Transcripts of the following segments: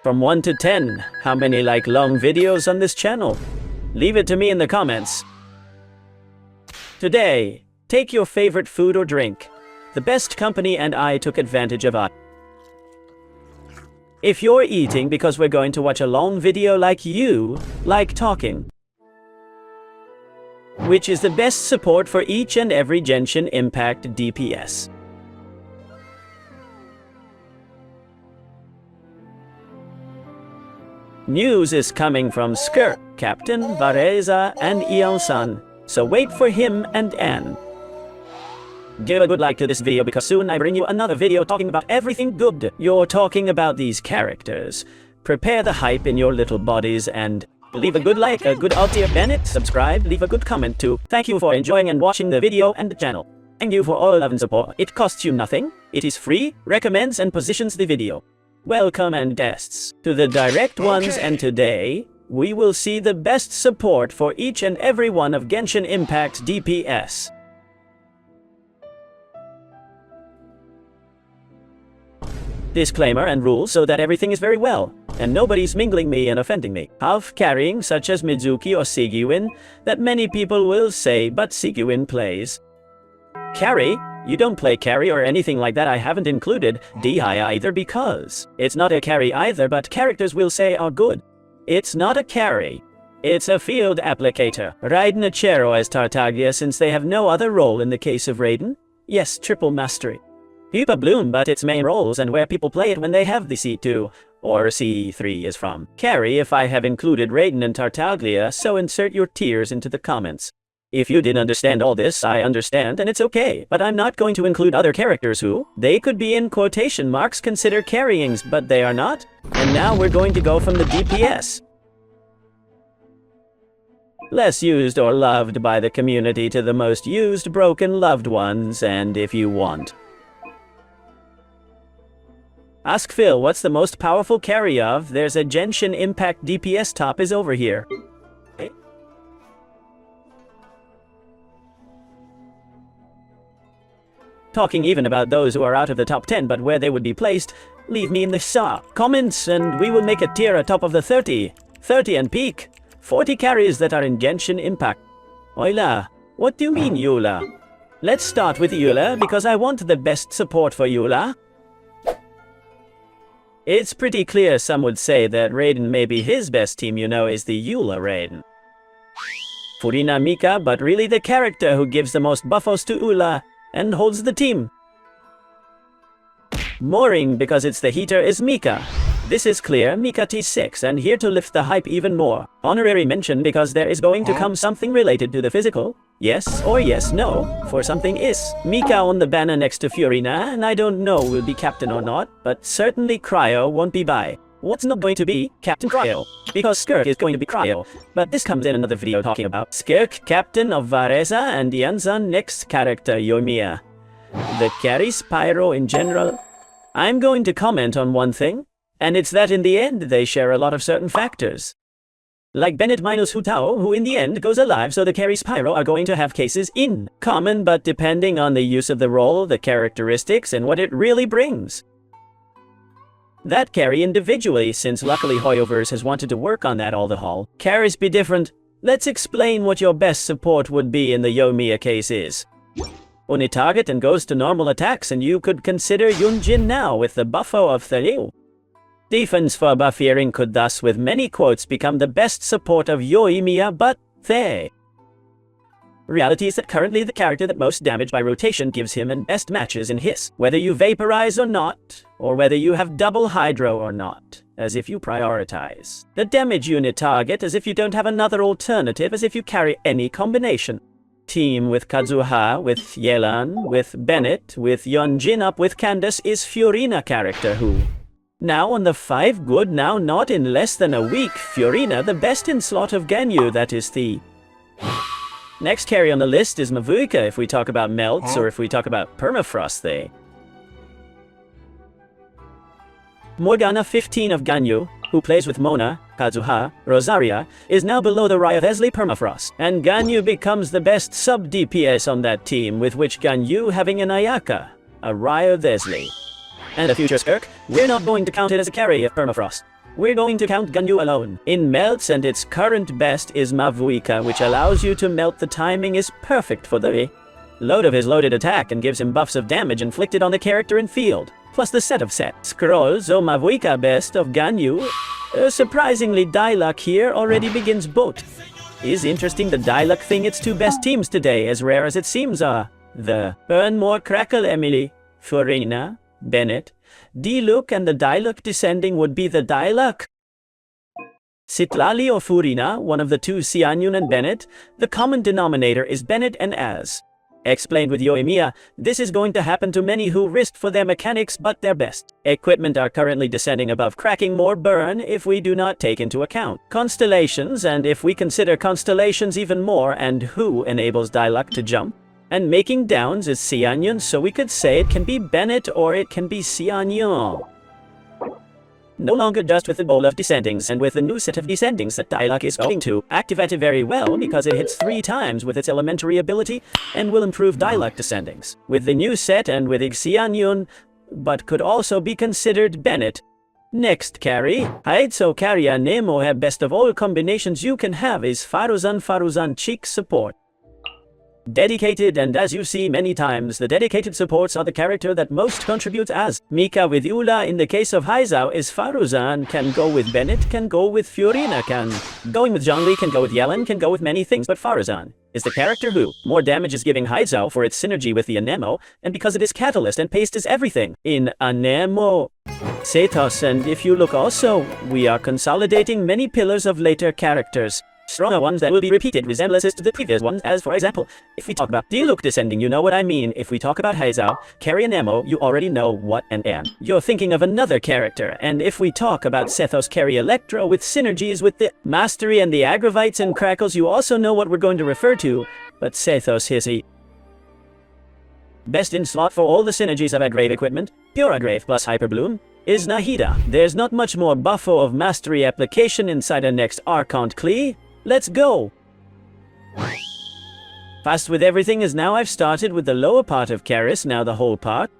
From 1 to 10, how many like long videos on this channel? Leave it to me in the comments. Today, take your favorite food or drink. The best company and I took advantage of it. If you're eating because we're going to watch a long video like you like talking, which is the best support for each and every Genshin Impact DPS. News is coming from Skirk, Captain, Vareza, and Eon-san, so wait for him and Anne. Give a good like to this video because soon I bring you another video talking about everything good you're talking about these characters. Prepare the hype in your little bodies and leave a good like, a good alt tier, Bennett, subscribe, leave a good comment too. Thank you for enjoying and watching the video and the channel. Thank you for all love and support. It costs you nothing, it is free, recommends and positions the video. Welcome and guests to the direct ones, and today we will see the best support for each and every one of Genshin Impact DPS. Disclaimer and rules so that everything is very well, and nobody's mingling me and offending me. Half carrying such as Mizuki or Sigewin that many people will say but Sigewin plays. Carry? You don't play carry or anything like that. I haven't included DI either because it's not a carry either, but characters will say are good. It's not a carry. It's a field applicator. Raiden Achero as Tartaglia since they have no other role in the case of Raiden. Yes, triple mastery. Pupa Bloom, but its main roles and where people play it when they have the C2 or C3 is from. Carry if I have included Raiden and Tartaglia, so insert your tears into the comments. If you didn't understand all this, I understand and it's okay, but I'm not going to include other characters who, they could be in quotation marks consider carryings, but they are not. And now we're going to go from the DPS. Less used or loved by the community to the most used, broken, loved ones, and if you want. Ask Phil what's the most powerful carry of, there's a Genshin Impact DPS top is over here. Okay. Talking even about those who are out of the top 10 but where they would be placed, leave me in the comments and we will make a tier atop of the 30 and peak. 40 carries that are in Genshin Impact. Oila, what do you mean Eula? Let's start with Eula because I want the best support for Eula. It's pretty clear some would say that Raiden may be his best team, you know, is the Eula Raiden. Furina Mika, but really the character who gives the most buffos to Eula and holds the team. Mooring because it's the heater is Mika. This is clear, Mika T6, and here to lift the hype even more. Honorary mention because there is going to come something related to the physical. Yes or yes, no, for something is. Mika on the banner next to Furina, and I don't know will be captain or not, but certainly Cryo won't be by. What's not going to be? Captain Cryo. Because Skirk is going to be Cryo. But this comes in another video talking about Skirk, captain of Vareza, and Yanzan next character Yoimiya. The carry Spyro in general. I'm going to comment on one thing, and it's that in the end they share a lot of certain factors. Like Bennett minus Hutao, who in the end goes alive, so the carry Spyro are going to have cases in common, but depending on the use of the role, the characteristics, and what it really brings. That carry individually, since luckily Hoyoverse has wanted to work on that all the haul. Carries be different. Let's explain what your best support would be in the Yoimiya case is. Only target and goes to normal attacks, and you could consider Yunjin now with the buffo of Thalil. Defense for buffering could thus with many quotes become the best support of Yoimiya, but they. Reality is that currently the character that most damage by rotation gives him and best matches in his, whether you vaporize or not, or whether you have double hydro or not, as if you prioritize. The damage unit target as if you don't have another alternative, as if you carry any combination. Team with Kazuha, with Yelan, with Bennett, with Yunjin up with Candace is Furina character who. Now on the 5 good, now not in less than a week, Furina the best in slot of Ganyu, that is the. Next carry on the list is Mavuika if we talk about melts or if we talk about permafrost they. Morgana 15 of Ganyu, who plays with Mona, Kazuha, Rosaria, is now below the Raya Vesli permafrost, and Ganyu becomes the best sub-DPS on that team, with which Ganyu having an Ayaka, a Raya Vesli. And a future Skirk, we're not going to count it as a carry of permafrost. We're going to count Ganyu alone. In melts, and its current best is Mavuika, which allows you to melt. The timing is perfect for the load of his loaded attack and gives him buffs of damage inflicted on the character in field, plus the set of scrolls. So Mavuika best of Ganyu. Surprisingly, Diluc here already begins both. Is interesting the Diluc thing. Its two best teams today, as rare as it seems, are the Burnmore Crackle Emily, Furina, Bennett, Diluc, and the Diluc descending would be the Diluc, Sitlali or Furina, one of the two Xianyun and Bennett. The common denominator is Bennett, and as explained with Yoimiya, this is going to happen to many who risked for their mechanics but their best equipment are currently descending above, cracking more burn if we do not take into account constellations, and if we consider constellations even more, and who enables Diluc to jump. And making downs is Xianyun, so we could say it can be Bennett or it can be Xianyun. No longer just with the bowl of descendings, and with the new set of descendings that Diluc is going to activate very well because it hits 3 times with its elementary ability and will improve Diluc descendings. With the new set and with Xianyun, but could also be considered Bennett. Next carry, Haidso carry and Nemo have best of all combinations you can have is Faruzan cheek support. Dedicated, and as you see many times, the dedicated supports are the character that most contributes, as Mika with Eula. In the case of Haizao is Faruzan, can go with Bennett, can go with Furina, can going with Zhongli, can go with Yelan, can go with many things, but Faruzan is the character who more damage is giving Haizao for its synergy with the Anemo, and because it is catalyst and paste is everything in Anemo. Sethos, and if you look also, we are consolidating many pillars of later characters. Stronger ones that will be repeated resemblances to the previous ones, as for example, if we talk about Diluc descending, you know what I mean. If we talk about Haizao, carry an Nemo, you already know what an am. You're thinking of another character, and if we talk about Sethos carry Electro with synergies with the Mastery and the Aggravites and Crackles, you also know what we're going to refer to, but Sethos his best in slot for all the synergies of Aggrave equipment, Pure Aggrave plus Hyperbloom, is Nahida. There's not much more buffo of Mastery application inside a next Archon Klee. Let's go! Fast with everything, as now I've started with the lower part of Karis, now the whole part.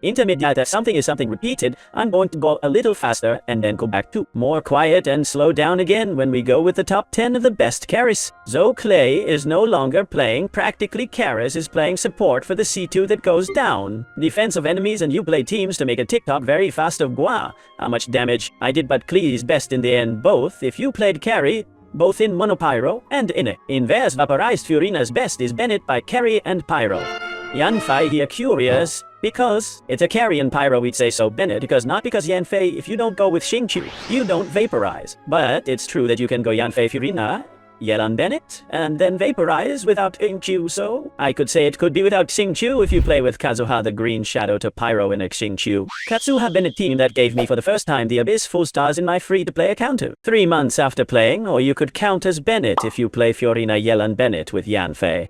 Intermediate, if something is something repeated, I'm going to go a little faster and then go back to more quiet and slow down again when we go with the top 10 of the best Karis. Zo Clay is no longer playing, practically Karis is playing support for the C2 that goes down. Defense of enemies, and you play teams to make a TikTok very fast of Gua. How much damage I did, but Klee's best in the end both. If you played carry, both in Monopyro and in Inverse Vaporized, Furina's best is Bennett by carry and Pyro. Yanfei here curious, because it's a carry and Pyro, we'd say so Bennett, not because Yanfei, if you don't go with Xingqiu, you don't vaporize. But it's true that you can go Yanfei Furina, Yelan Bennett, and then vaporize without Xingqiu, so I could say it could be without Xingqiu if you play with Kazuha the Green Shadow to Pyro in a Xingqiu. Katsuha Bennett team that gave me for the first time the Abyss full stars in my free-to-play account 3 months after playing, or you could count as Bennett if you play Furina Yelan Bennett with Yanfei.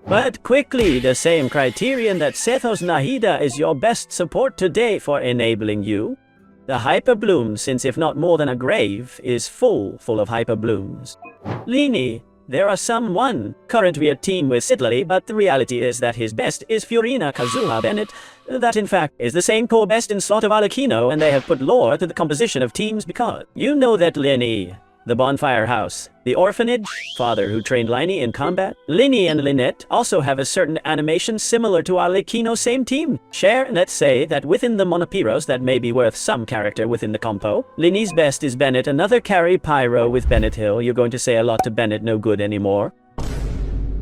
But quickly, the same criterion that Sethos Nahida is your best support today for enabling you. The Hyper Bloom, since if not more than a grave, is full of Hyper Blooms. Lini, there are some one currently a team with Sitlali, but the reality is that his best is Furina Kazuha Bennett. That in fact is the same core best in slot of Arlecchino, and they have put lore to the composition of teams because you know that Lini, the Bonfire House, the Orphanage, father who trained Lini in combat. Lini and Lynette also have a certain animation similar to Arlecchino, same team. Share, let's say that within the Monopyros that may be worth some character within the compo. Lini's best is Bennett, another carry Pyro with Bennett Hill. You're going to say a lot to Bennett, no good anymore.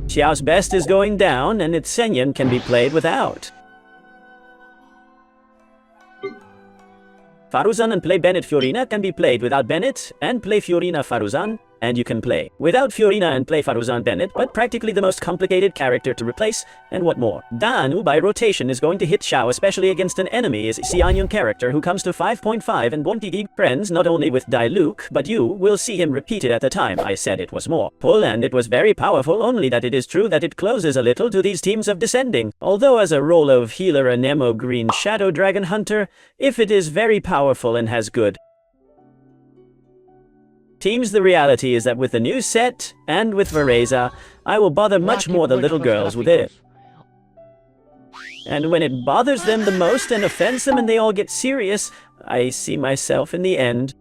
Xiao's best is going down, and its Senyan can be played without. Faruzan and play Bennett Furina can be played without Bennett, and play Furina Faruzan, and you can play without Furina and play Faruzan Bennett, but practically the most complicated character to replace, and what more. Danu by rotation is going to hit Xiao, especially against an enemy is Xianyun character who comes to 5.5 and won't be friends not only with Diluc, but you will see him repeated at the time I said it was more pull, and it was very powerful, only that it is true that it closes a little to these teams of descending. Although as a role of healer a Nemo Green Shadow Dragon Hunter, if it is very powerful and has good teams, the reality is that with the new set, and with Vereza, I will bother much more the little girls with it. And when it bothers them the most and offends them and they all get serious, I see myself in the end.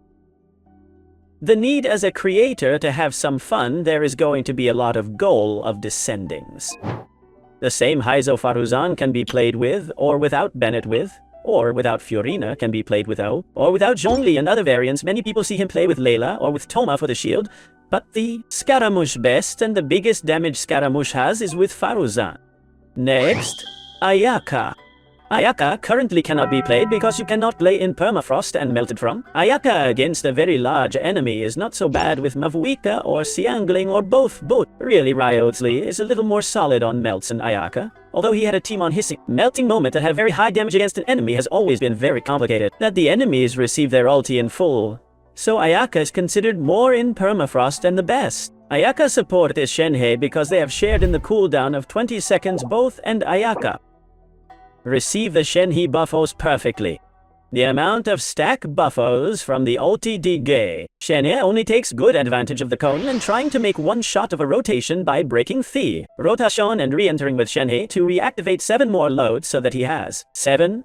The need as a creator to have some fun, there is going to be a lot of goal of descendings. The same Heizo Faruzan can be played with, or without Bennett with, or without Furina can be played with O, or without Zhongli and other variants. Many people see him play with Layla or with Thoma for the shield, but the Scaramouche best and the biggest damage Scaramouche has is with Faruzan. Next, Ayaka. Ayaka currently cannot be played because you cannot play in permafrost and melted from. Ayaka against a very large enemy is not so bad with Mavuika or Xiangling or both. Really, Ryosley is a little more solid on melts than Ayaka. Although he had a team on hissing. Melting moment that have very high damage against an enemy has always been very complicated. That the enemies receive their ulti in full. So Ayaka is considered more in permafrost and the best. Ayaka support is Shenhe because they have shared in the cooldown of 20 seconds both, and Ayaka receive the Shenhe buffos perfectly. The amount of stack buffos from the ulti Dige. Shenhe only takes good advantage of the cone and trying to make one shot of a rotation by breaking the rotation and re-entering with Shenhe to reactivate 7 more loads so that he has 7,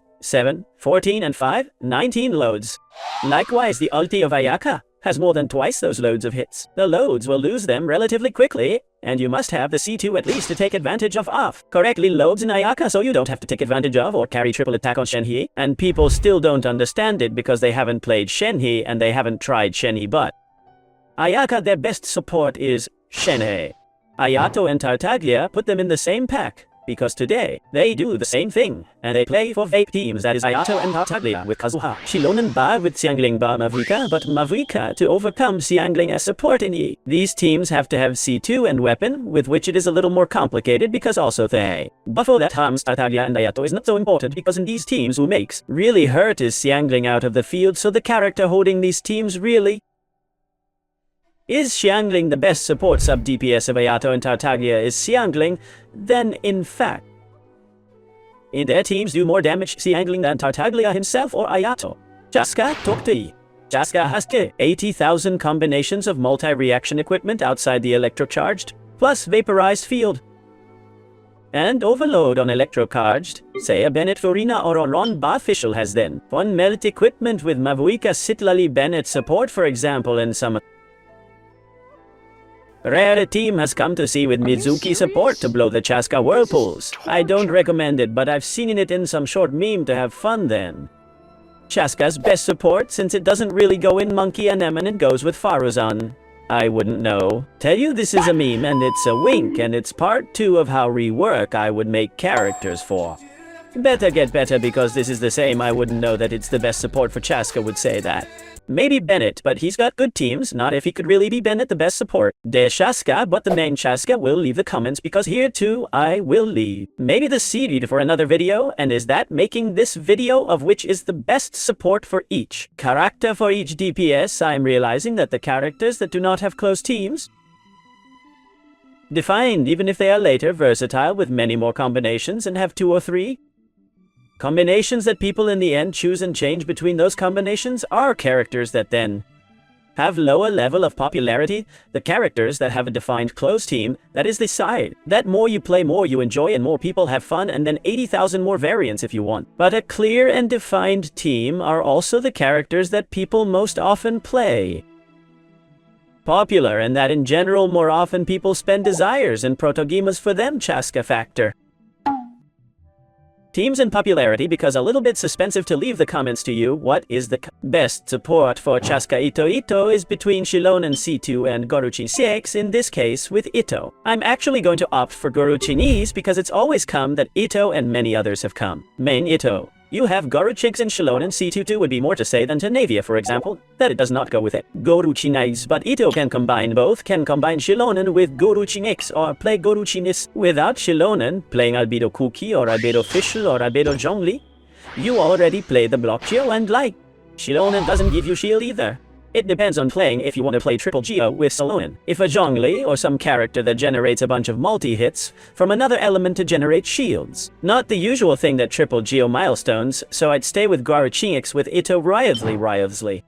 14 and 5, 19 loads. Likewise, the ulti of Ayaka has more than twice those loads of hits. The loads will lose them relatively quickly, and you must have the C2 at least to take advantage of correctly loads in Ayaka so you don't have to take advantage of or carry triple attack on Shenhe, and people still don't understand it because they haven't played Shenhe and they haven't tried Shenhe, but Ayaka, their best support is Shenhe. Ayato and Tartaglia put them in the same pack, because today, they do the same thing, and they play for vape teams, that is Ayato and Tartaglia with Kazuha, Shilonen Ba with Xiangling Ba Mavuika, but Mavuika to overcome Xiangling as support in E. These teams have to have C2 and weapon, with which it is a little more complicated because also they buffo that harms Tartaglia and Ayato is not so important because in these teams who makes really hurt is Xiangling out of the field, so the character holding these teams really is Xiangling. The best support sub DPS of Ayato and Tartaglia is Xiangling, then in fact, in their teams do more damage Xiangling than Tartaglia himself or Ayato. Chaska Tokti. Chaska has 80,000 combinations of multi-reaction equipment outside the electrocharged, plus vaporized field. And overload on electrocharged, say a Bennett Furina or a Ron Ba official has then. One melt equipment with Mavuika Sitlali Bennett support for example, and some rare team has come to see with Mizuki support to blow the Chaska whirlpools. I don't recommend it, but I've seen it in some short meme to have fun then. Chaska's best support, since it doesn't really go in Monkey and it goes with Faruzan. I wouldn't know. Tell you this is a meme and it's a wink and it's part 2 of how rework I would make characters for. Better get better because this is the same. I wouldn't know that it's the best support for Chaska would say that. Maybe Bennett, but he's got good teams, not if he could really be Bennett the best support. De Chaska, but the main Chaska will leave the comments because here too I will leave. Maybe the seed for another video, and is that making this video of which is the best support for each character for each DPS. I'm realizing that the characters that do not have close teams defined, even if they are later versatile with many more combinations and have 2 or 3 combinations that people in the end choose and change between those combinations, are characters that then have lower level of popularity. The characters that have a defined close team, that is the side that more you play, more you enjoy and more people have fun, and then 80,000 more variants if you want. But a clear and defined team are also the characters that people most often play popular, and that in general more often people spend desires and protogemas for them. Chaska factor. Teams and popularity, because a little bit suspensive to leave the comments to you. What is the best support for Chaska? Ito is between Shilonen C2 and Goruchin 6, in this case with Ito. I'm actually going to opt for Goruchinese because it's always come that Ito and many others have come. Main Ito. You have Goruchix and Shilonen C2 would be more to say than to Navia, for example, that it does not go with it. Goruchinese, but Ito can combine both, can combine Shilonen with Goruchinix or play Goruchinis without Shilonen, playing Albedo Kuki or Albedo Fischl or Albedo Zhongli. You already play the block Geo and like. Shilonen doesn't give you shield either. It depends on playing if you want to play triple Geo with Shilonen. If a Zhongli or some character that generates a bunch of multi-hits from another element to generate shields. Not the usual thing that triple Geo milestones, so I'd stay with Goruchinix with Ito Ryovsly.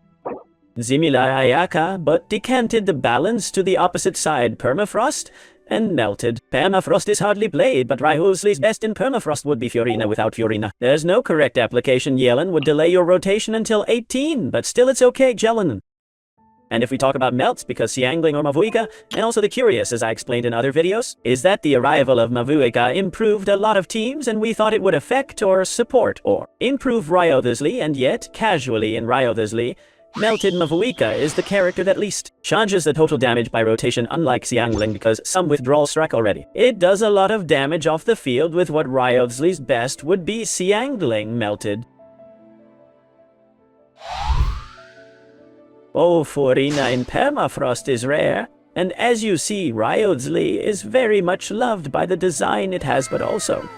Zimila Ayaka, but decanted the balance to the opposite side. Permafrost? and melted. Permafrost is hardly played, but Rhyhorsley's best in permafrost would be Furina without Furina. There's no correct application. Yellen would delay your rotation until 18, but still it's okay, Jellen. And if we talk about melts, because Xiangling or Mavuika, and also the curious, as I explained in other videos, is that the arrival of Mavuika improved a lot of teams, and we thought it would affect or support or improve Rhyhorsley, and yet, casually in Rhyhorsley, melted Mavuika is the character that least changes the total damage by rotation, unlike Xiangling, because some withdrawal struck already. It does a lot of damage off the field with what Rhyhorsley's best would be Xiangling melted. Oh, Furina in permafrost is rare, and as you see, Rhyhorsley is very much loved by the design it has, but also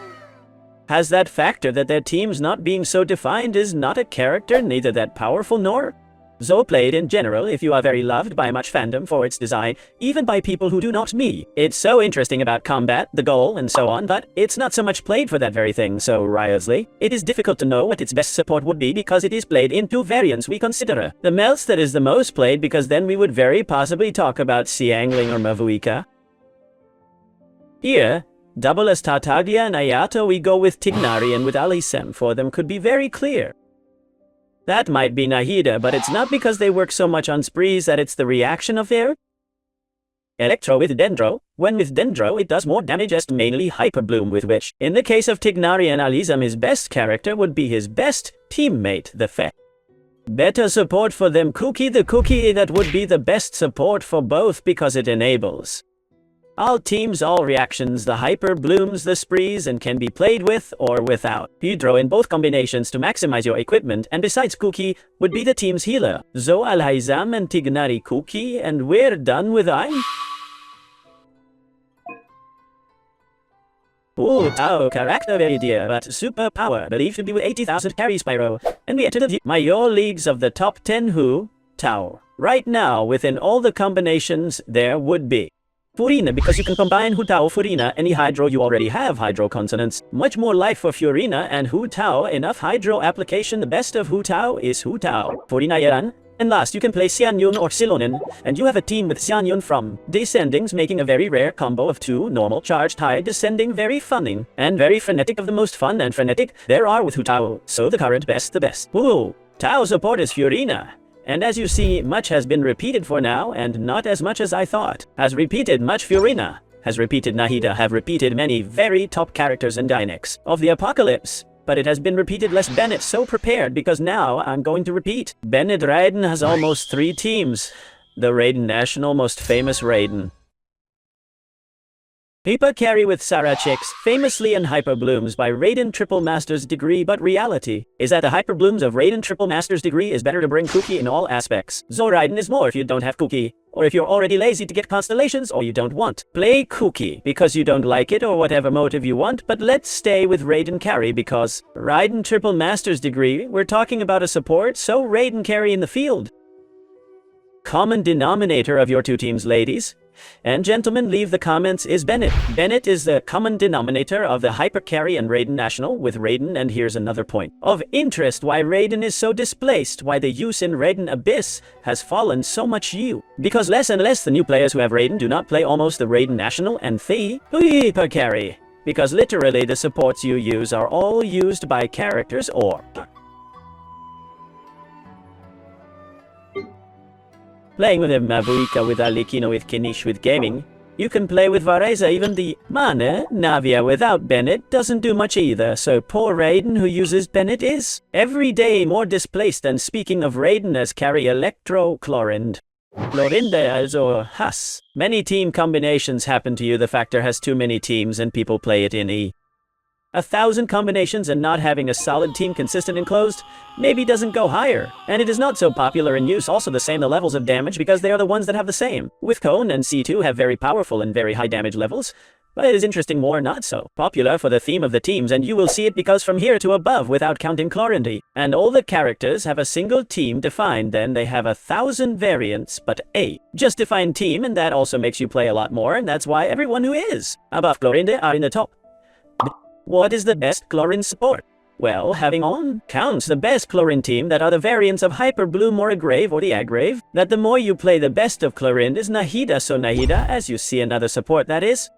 has that factor that their teams not being so defined is not a character neither that powerful nor so played in general. If you are very loved by much fandom for its design, even by people who do not me. It's so interesting about combat, the goal, and so on, but it's not so much played for that very thing. So Rhyhorsley, it is difficult to know what its best support would be because it is played in two variants we consider. The melts that is the most played, because then we would very possibly talk about Xiangling or Mavuika. Here, double as Tartaglia and Ayato, we go with Tignari, and with Alisem for them could be very clear. That might be Nahida, but it's not because they work so much on sprees that it's the reaction of their Electro with Dendro. When with Dendro it does more damage as mainly Hyper Bloom, with which, in the case of Tignari and Alisem, his best character would be his best teammate, the Fe. Better support for them Cookie, the Cookie that would be the best support for both because it enables all teams, all reactions, the Hyper Blooms, the sprees, and can be played with or without Hydro in both combinations to maximize your equipment, and besides Cookie would be the team's healer. Zo Alhaizam and Tignari Cookie, and we're done with I'm. Ooh, Tao character very dear, but super power, believed to be with 80,000 carry Spyro. And we enter the Major Leagues of the top 10 who? Tao. Right now, within all the combinations, there would be Furina, because you can combine Hu Tao, Furina, any Hydro you already have Hydro consonants. Much more life for Furina and Hu Tao, enough Hydro application. The best of Hu Tao is Hu Tao, Furina Yaran. And last, you can play Xianyun or Silonin, and you have a team with Xianyun from Descendings, making a very rare combo of two normal charged high descending, very funning, and very frenetic, of the most fun and frenetic there are with Hu Tao. So the current best, the best. Ooh, Tao support is Furina. And as you see, much has been repeated for now, and not as much as I thought. Has repeated much Furina, has repeated Nahida, have repeated many very top characters and Dynex of the Apocalypse. But it has been repeated less Bennett, so prepared, because now I'm going to repeat. Bennett Raiden has almost 3 teams. The Raiden National, most famous Raiden. People carry with Sarachix, famously and Hyper Blooms by Raiden Triple Master's Degree, but reality is that the Hyper Blooms of Raiden Triple Master's Degree is better to bring Cookie in all aspects. Zoraiden is more if you don't have Cookie, or if you're already lazy to get constellations, or you don't want. Play Cookie because you don't like it, or whatever motive you want, but let's stay with Raiden Carry because Raiden Triple Master's Degree, we're talking about a support, so Raiden Carry in the field. Common denominator of your two teams, ladies and gentlemen, leave the comments, is Bennett. Bennett is the common denominator of the Hyper Carry and Raiden National with Raiden, and here's another point of interest why Raiden is so displaced, why the use in Raiden Abyss has fallen so much because less and less the new players who have Raiden do not play almost the Raiden National and the Hyper Carry, because literally the supports you use are all used by characters or playing with a Mavuika, with arlecchino, with Kinish, with gaming. You can play with Vareza, even the Mana Navia without Bennett doesn't do much either, so poor Raiden who uses Bennett is every day more displaced. And speaking of Raiden as carry, Electro Chlorind. Clorinda or Hus. Many team combinations happen to you. The factor has too many teams and people play it in 1,000 combinations, and not having a solid team consistent and closed maybe doesn't go higher. And it is not so popular in use. Also the same the levels of damage, because they are the ones that have the same. With Cone and C2 have very powerful and very high damage levels. But it is interesting more not so popular for the theme of the teams, and you will see it because from here to above without counting Clorindy. And all the characters have a single team defined, then they have 1,000 variants, but a just defined team, and that also makes you play a lot more, and that's why everyone who is above Clorindy are in the top. What is the best Chlorinde support? Well, having on counts the best Chlorine team that are the variants of Hyper Blue, Moragrave, or the Agrave, that the more you play the best of Chlorine is Nahida, so Nahida, as you see another support that is.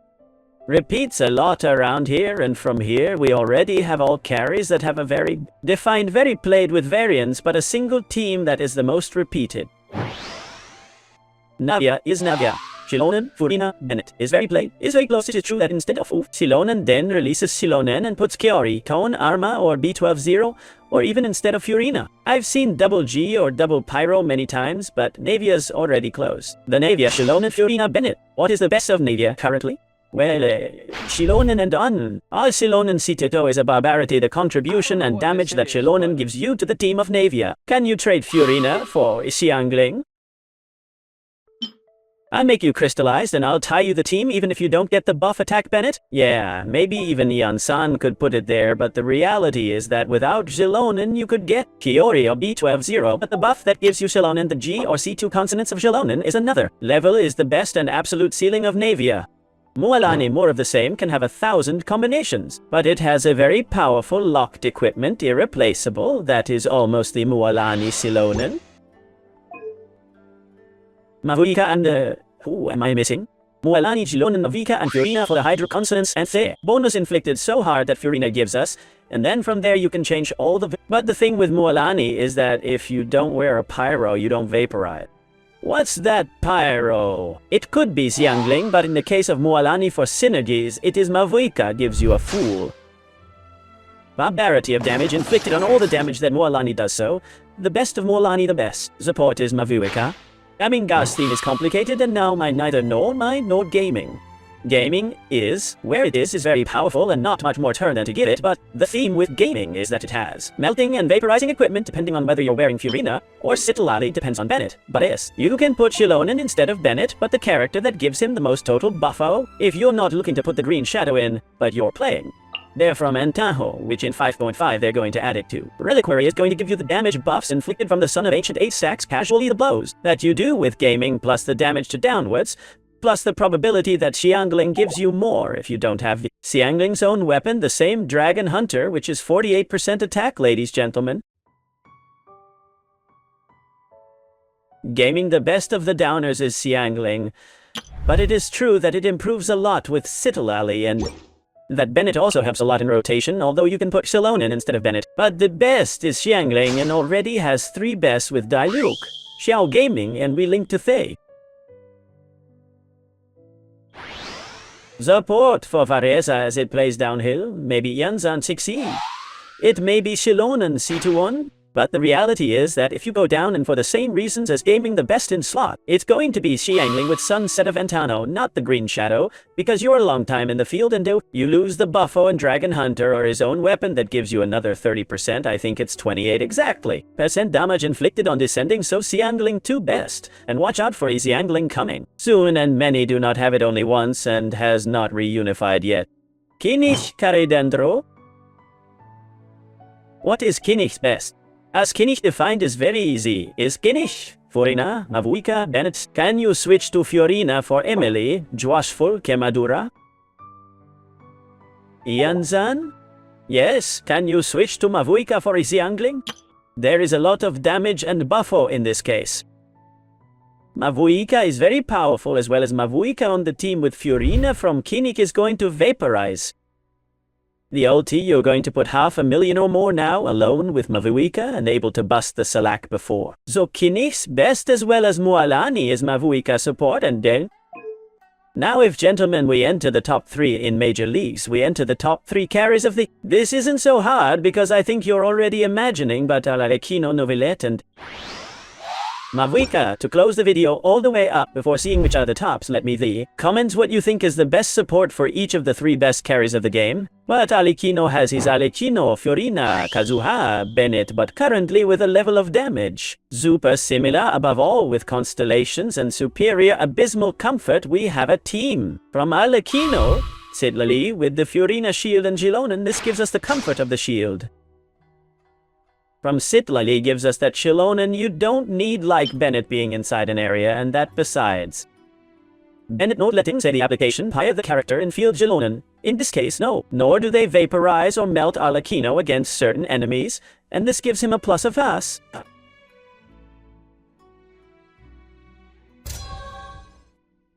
Repeats a lot around here, and from here we already have all carries that have a very defined, very played with variants, but a single team that is the most repeated. Navia is Navia. Shilonen, Furina, Bennett is very played. Is very close. It is true that instead of Shilonen then releases Shilonen and puts Kiori, Cone, Arma, or B12-0, or even instead of Furina. I've seen double G or double Pyro many times, but Navia's already close. The Navia, Shilonen, Furina, Bennett. What is the best of Navia currently? Well, Shilonen and On. All Shilonen Citito is a barbarity, the contribution and damage that Shilonen gives you to the team of Navia. Can you trade Furina for Xiangling? I'll make you crystallized and I'll tie you the team even if you don't get the buff attack, Bennett. Yeah, maybe even Ian-san could put it there, but the reality is that without Shilonen you could get Kiori or B12-0, but the buff that gives you Shilonen, the G or C2 consonants of Shilonen, is another. Level is the best and absolute ceiling of Navia. Mualani, more of the same, can have 1,000 combinations, but it has a very powerful locked equipment, irreplaceable, that is almost the Mualani Shilonen. Mavuika and who am I missing? Mualani, Shilonen, Mavuika, and Furina for the Hydro consonants, and there. Bonus inflicted so hard that Furina gives us, and then from there you can change all the... But the thing with Mualani is that if you don't wear a Pyro, you don't vaporize. What's that Pyro? It could be Xiangling, but in the case of Mualani for synergies, it is Mavuika gives you a Fool. Barbarity of damage inflicted on all the damage that Mualani does so. The best of Mualani, the best. Support is Mavuika. Aminga's theme is complicated, and now my neither nor gaming. Gaming is, where it is very powerful and not much more turn than to give it, but the theme with gaming is that it has melting and vaporizing equipment depending on whether you're wearing Furina, or Citlali depends on Bennett. But yes, you can put Shilonen instead of Bennett, but the character that gives him the most total buffo, if you're not looking to put the green shadow in, but you're playing. They're from Entaho, which in 5.5 they're going to add it to. Reliquary is going to give you the damage buffs inflicted from the Son of Ancient 8 stacks casually the blows that you do with gaming, plus the damage to downwards, plus the probability that Xiangling gives you more if you don't have Xiangling's own weapon, the same Dragon Hunter, which is 48% attack, ladies, gentlemen. Gaming, the best of the downers is Xiangling, but it is true that it improves a lot with Citlali, and that Bennett also helps a lot in rotation, although you can put Shilonen instead of Bennett. But the best is Xiangling and already has 3 bests with Dailuk, Xiao Gaming, and we link to Thay. Support for Varesa as it plays downhill, maybe Yanzan 6E. It may be Shilonen C21, but the reality is that if you go down and for the same reasons as gaming the best in slot, it's going to be Xiangling with Sunset of Antano, not the Green Shadow, because you're a long time in the field and you lose the Buffo and Dragon Hunter or his own weapon that gives you another 30%, I think it's 28 exactly. Percent damage inflicted on descending, so Xiangling 2 best, and watch out for Xiangling coming soon, and many do not have it only once and has not reunified yet. Kinich Caridendro? What is Kinich's best? As Kinich defined is very easy. Is Kinich, Furina, Mavuika, Bennett. Can you switch to Furina for Emily, Joashful, Kemadura? Ianzan? Yes, can you switch to Mavuika for Xiangling? There is a lot of damage and buffo in this case. Mavuika is very powerful, as well as Mavuika on the team with Furina from Kinich is going to vaporize. The ulti, you're going to put 500,000 or more now, alone with Mavuika, and able to bust the Salak before. So Kinich's best as well as Mualani is Mavuika support, and then... Now if, gentlemen, we enter the top 3 in major leagues, we enter the top 3 carries of the... This isn't so hard, because I think you're already imagining, but arlecchino, Novelet, and... Mavuika. To close the video all the way up before seeing which are the tops, let me the comments what you think is the best support for each of the 3 best carries of the game. But arlecchino has his arlecchino, Furina, Kazuha, Bennett, but currently with a level of damage super similar, above all with constellations and superior abysmal comfort. We have a team from arlecchino, Sidlali with the Furina shield and Shilonen. This gives us the comfort of the shield. From Citlali gives us that Shilonen you don't need, like Bennett being inside an area, and that besides. Bennett not letting say the application higher the character in field Shilonen. In this case, no. Nor do they vaporize or melt arlecchino against certain enemies, and this gives him a plus of us.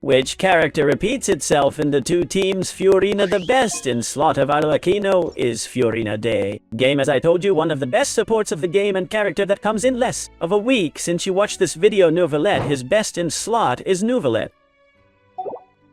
Which character repeats itself in the two teams? Furina. The best in slot of arlecchino is Furina Day. Game, as I told you, one of the best supports of the game and character that comes in less of a week. Since you watched this video, Nouvelette, his best in slot is Nouvelette,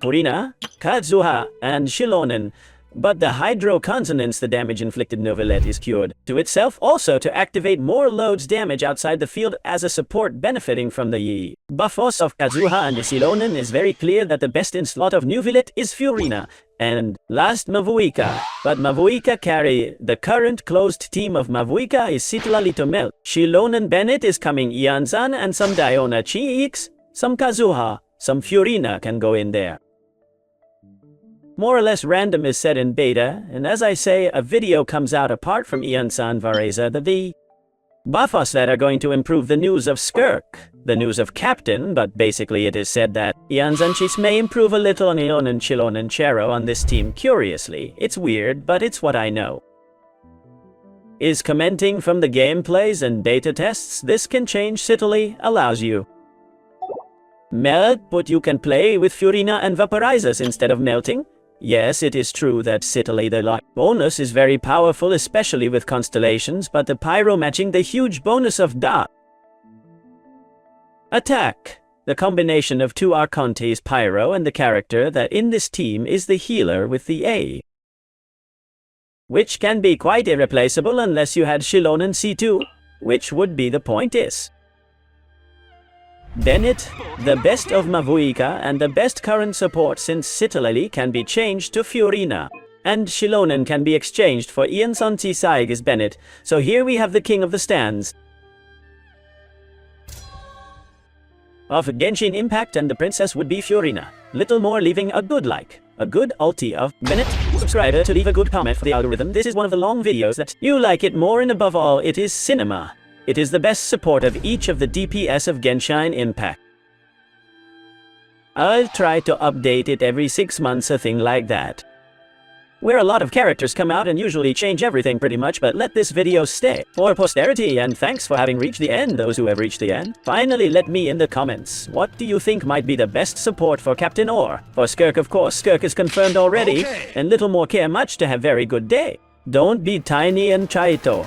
Furina, Kazuha, and Shilonen. But the hydro consonants, the damage inflicted Nouvelette is cured to itself, also to activate more loads damage outside the field as a support benefiting from the buffos of Kazuha and Shilonen. Is very clear that the best in slot of Nouvelette is Furina. And last, Mavuika. But Mavuika carry the current closed team of Mavuika is Sitla Litomel. Shilonen Bennett is coming Ianzan and some Diona Cheeks, some Kazuha, some Furina can go in there. More or less random is set in beta, and as I say, a video comes out apart from Iansan Vareza the buffos that are going to improve the news of Skirk, the news of Captain, but basically it is said that Ianzanchis may improve a little on Ion and Chilon and Chero on this team. Curiously, it's weird, but it's what I know. Is commenting from the gameplays and beta tests. This can change. Citily allows you melt, but you can play with Furina and vaporizers instead of melting. Yes, it is true that Citily the lock bonus is very powerful, especially with constellations, but the pyro matching the huge bonus of da attack. The combination of two Archontes pyro and the character that in this team is the healer with the A, which can be quite irreplaceable unless you had Shilonen C2, which would be the point is. Bennett, the best of Mavuika and the best current support, since Citily can be changed to Furina, and Shilonen can be exchanged for Ian Santi Saig is Bennett, so here we have the king of the stands of Genshin Impact, and the princess would be Furina. Little more, leaving a good like, a good ulti of Bennett. Subscriber to leave a good comment for the algorithm. This is one of the long videos that you like it more, and above all, it is cinema. It is the best support of each of the DPS of Genshin Impact. I'll try to update it every 6 months, a thing like that, where a lot of characters come out and usually change everything pretty much, but let this video stay for posterity, and thanks for having reached the end, those who have reached the end. Finally, let me in the comments, what do you think might be the best support for Captain or for Skirk? Of course, Skirk is confirmed already, and little more care much to have very good day. Don't be tiny and Chaito.